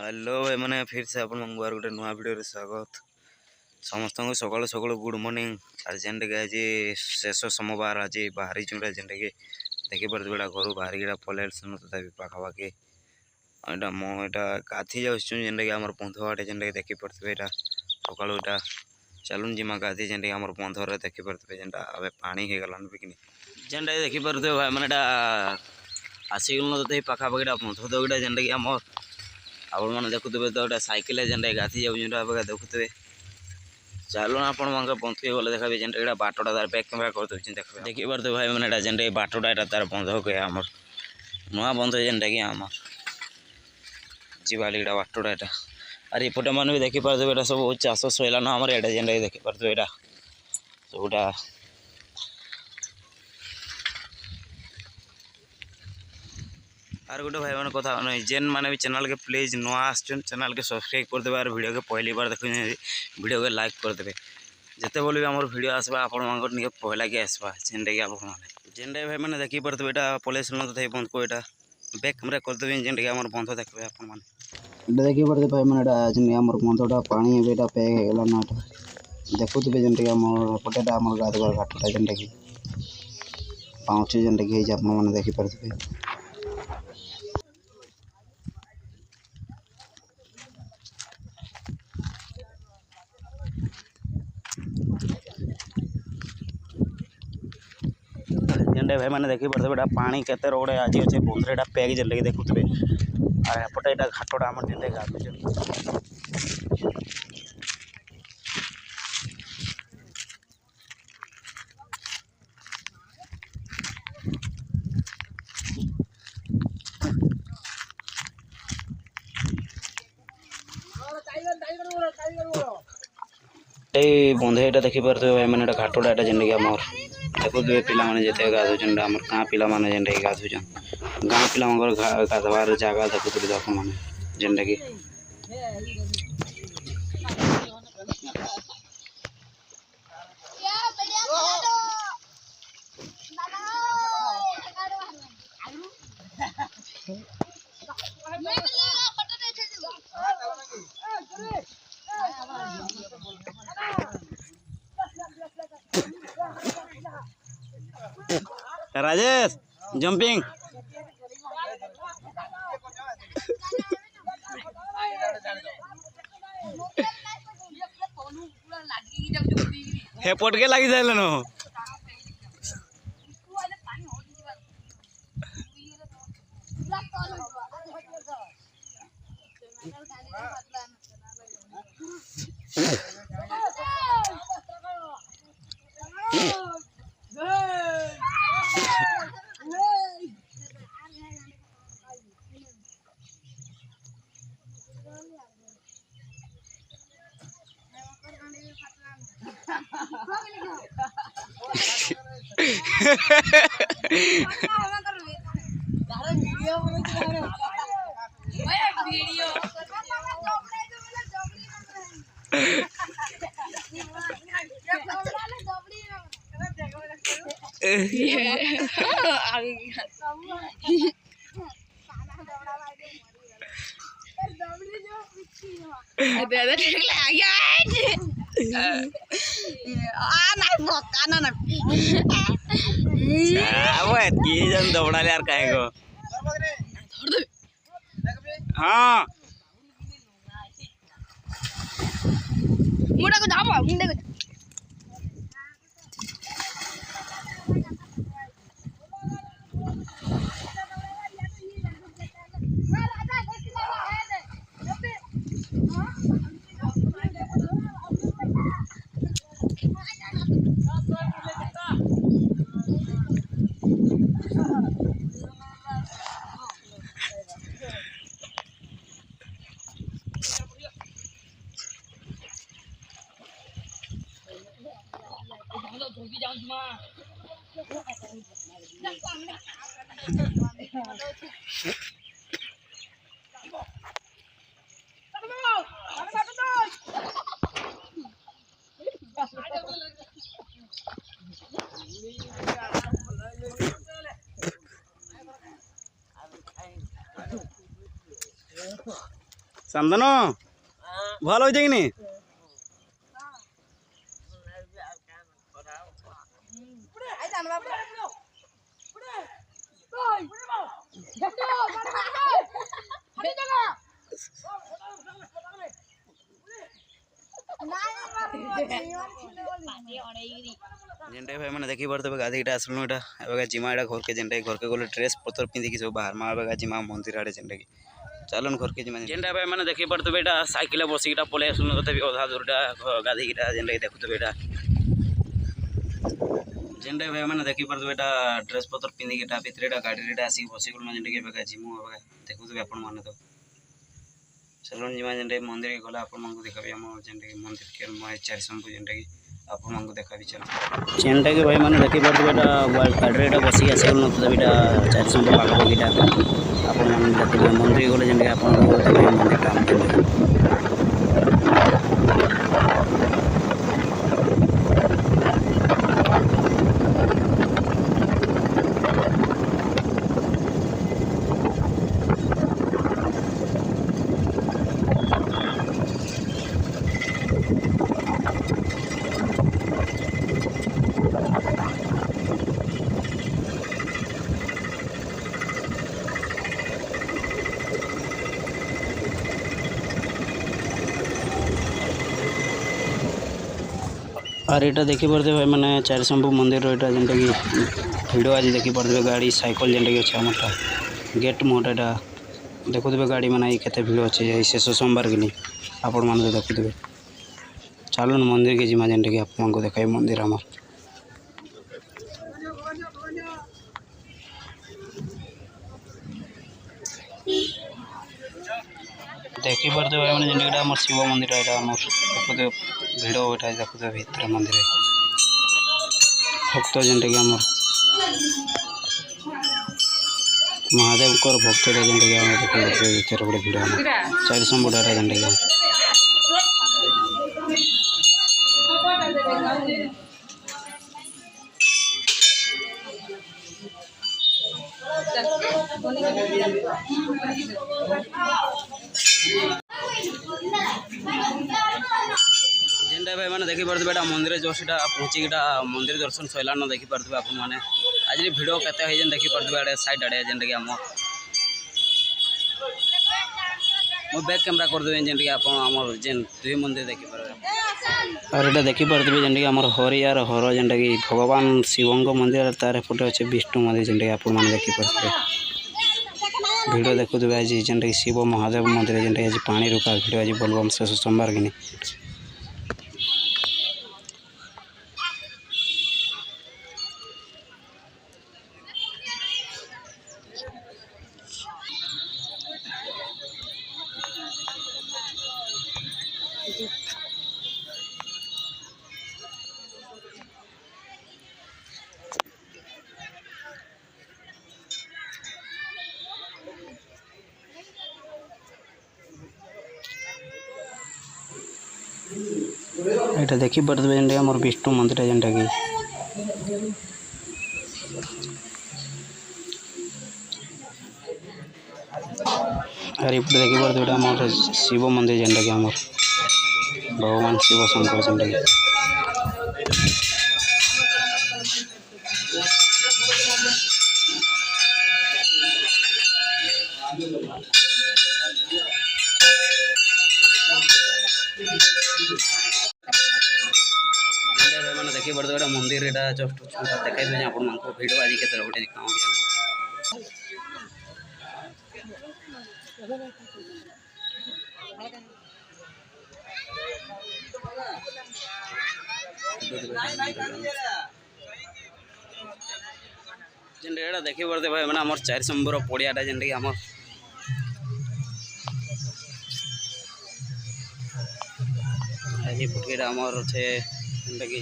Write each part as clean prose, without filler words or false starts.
Hello भाई मैंने फिर से अपन मंगवार गोटे नुआ वीडियो स्वागत समस्त को सकाल सकाल गुड मॉर्निंग आज जेनटा आज शेष सोमवार आज बाहरी चुना जेनटा कि देखी पारे बेटा घर बाहर गड़ा पलैल तथापि पाखापाखि यहाँ मुझा गाधी जाऊँ जेनटा कि आम बंधुआटे जेनटा कि देखी पारे यहाँ सकाल यहाँ चलुन जिमा गाधी जेनटा कि आम बंधर देखी पारे जेनटा अब पानी हो गलान पिकनिक जेनटा देखी पारे भाई मैंने आसीगल तथा पाखापाखि बंध दगड़ा जेनटा कि आम आपण मैंने देखुवे तो गोटे सैकेल जेनटा गाधी जाऊँ देखुवे चलो आपण मैं बंधु गले देखा जेनटा बाटटा तार बैक कैमेरा कर देखी पारे भाई मैंने जेनटा बाटटा यहाँ तार बंध हुए आम नुआ बंध जेनटा कि आम जीवाली बाटटा यहाँ और एपटे मैंने भी देखी पारे यहाँ सब चाष सैलान आम यहाँ जेनटा देखी पारे यहाँ सबटा आर गोटे भाई मैंने कथा जेन मैंने भी चैनल के प्लीज नुआ चैनल के सब्सक्राइब कर देवे और वीडियो के पहली बार देख वीडियो के लाइक कर देवे जिते बोले भी आम वीडियो आसवा आपण पहला के आसवा जेनटा कि आप जेनटा भाई मैंने देखी पारे यहाँ पलैस तथा बंध को यहाँ बैक कैमेरा कर देवे जेनटा कि आम बंध देखते आपण मैंने देखी पारे भाई मैंने आम बंधटा पानी यहाँ पैक हो गलाना देखुवे जेनटा कि आमटे आम गाधुआ घाटा जेनटा कि पाँच जेनटा कि आपने देखी पारे जेनटा भाई मैंने देखी पारे पानी केते रोड आज अच्छे बंधे यहाँ पैक जेनटा कि देखुवे और एपटे यहाँ घाटा आम जेनटा गाधुचे बंधे यहाँ देखी पारे भाई मैंने घाटा यहाँ जेनटा कि आम देखुवे पे जिते गाधुचन आम गाँ पे जेनटा कि गाधुचन गाँ पे गाधवार जगह देखुवे आप जेनटा कि राजेश जंपिंग हे पटके लगी जाए नो दौड़ा यार कहे को हाँ मुंडा को जाओ मुंडा को चंदन भल हो कि नहीं जेनटा भाई मैंने देखी पारे गाधीटा आसलु एटा जिमा एटा घर के जेनटा घर के गले ड्रेस पतर पिंधिकी सब बाहर मा जिमा मंदिर आड़े जेनटा कि चलन घर के जिमा जेनटा भाई मैंने देखी पारे एटा साइकिल बसिकीटा पलि आसलु तथा अधा दूरटा गाधीकीटा जेनटा देखुवे एटा जेनटा भाई मैंने देखी पारे एटा ड्रेस पतर पिंधिकीटा भितर गाड़ी आसिक बसिगलु जेनटा जिमु देखुवे आपण मैंने तो चलन जिमा जेनटा मंदिर के गला आपण देखा आम जेनटा मंदिर के चार शंभु जेनटा कि आपको देखा चल जेनटा कि भाई मैंने देखी पारे गाड़ी बसिक आसगल ना चार शंभु पाखापाखीटा आपण देखिए मंदिर गले जेनटा आपको देखिए मंदिरटा और यहाँ देखी पारे भाई मैंने चार शंभु मंदिर यहाँ जेनटा कि भिड़ आज देखी पारे गाड़ी साइकिल जेनटा कि अच्छे आमरटा गेट मुहटा यहाँ देखुवे गाड़ी मैंने केते भिड़ अच्छे शेष सोमवार कि आपण मैंने देखुवे चलन मंदिर के जिमा जेनटा कि आपको देखा मंदिर आम देखी पारे भाई मैंने जेनटा आम शिव मंदिर यहाँ देखुवे भिड़ यहाँ देखुवे भीतर मंदिर भक्त जेनटा कि आम महादेव भक्त जेनटा कि आम देखिए भीतर गोटे भिड़ चार शंभुटा जेनटा कि जेनटा भाई मैंने देखी पारे बेटा मंदिर जो सीटा पहुँचिकीटा मंदिर दर्शन सैलान देखी पारे आप मैंने आज भिड़ के देखी पारे आड़े साइड आड़े जेनटा कि आम मो बैक कैमरा करदेवे जेनटा कि आप जेन दुई मंदिर देखी पारे और यहाँ देखी पारे जेनटा कि आम हरि यार हर जेनटा कि भगवान शिव मंदिर तार पटे अच्छे विष्णु मंदिर जेनटा कि आप देखी पारे भिड़ देखुवे आज जेनटा कि शिव महादेव मंदिर जेनटा कि आज पानी रुका भिड़ आज बोलबम शेष सोमवार कि यहाँ देखी पारे जेनटा आम विष्णु मंदिर जेनटा कि और ये देखी पारे आम शिव मंदिर जेनटा कि आम भगवान शिव शंकर जेनटा कि मैंने देखी पारे मंदिर यहाँ जस्ट देखा आपको भिड़ आज के गोटे जेनटा देखी पारे भाई मैंने आम चार शंभुर पड़ियाटा जेनटा कि आम फुटकीटा आमर अच्छे जेनटा कि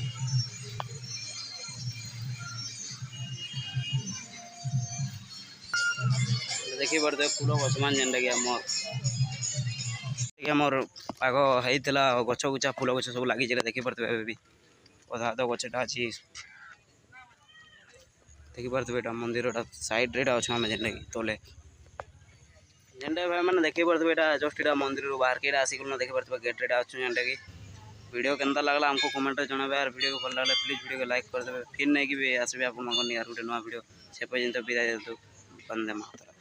देखी पारे फूल गछमान जेनटा कि आमर आग होता गछ गुचा फूल गछ सब लगी देखी पारे भी अधा अधा गछटा अच्छी देखी पारे मंदिर साइड रे अच्छे आम जेनटा कि तले जेनटा भाई मैंने देखी पड़े यहाँ जस्ट यहाँ मंदिर बाहर के आसिक देखी पड़े गेट अच्छे जेनटा कि वीडियो केनता लगला हमको कमेंट में जनाबे यार वीडियो को भल लगे प्लीज वीडियो को लाइक कर देवे फिर नहीं कि भी आसबे आप गोटे नुआ वीडियो से पर्यंत विदाय देतु। वंदे मातरम।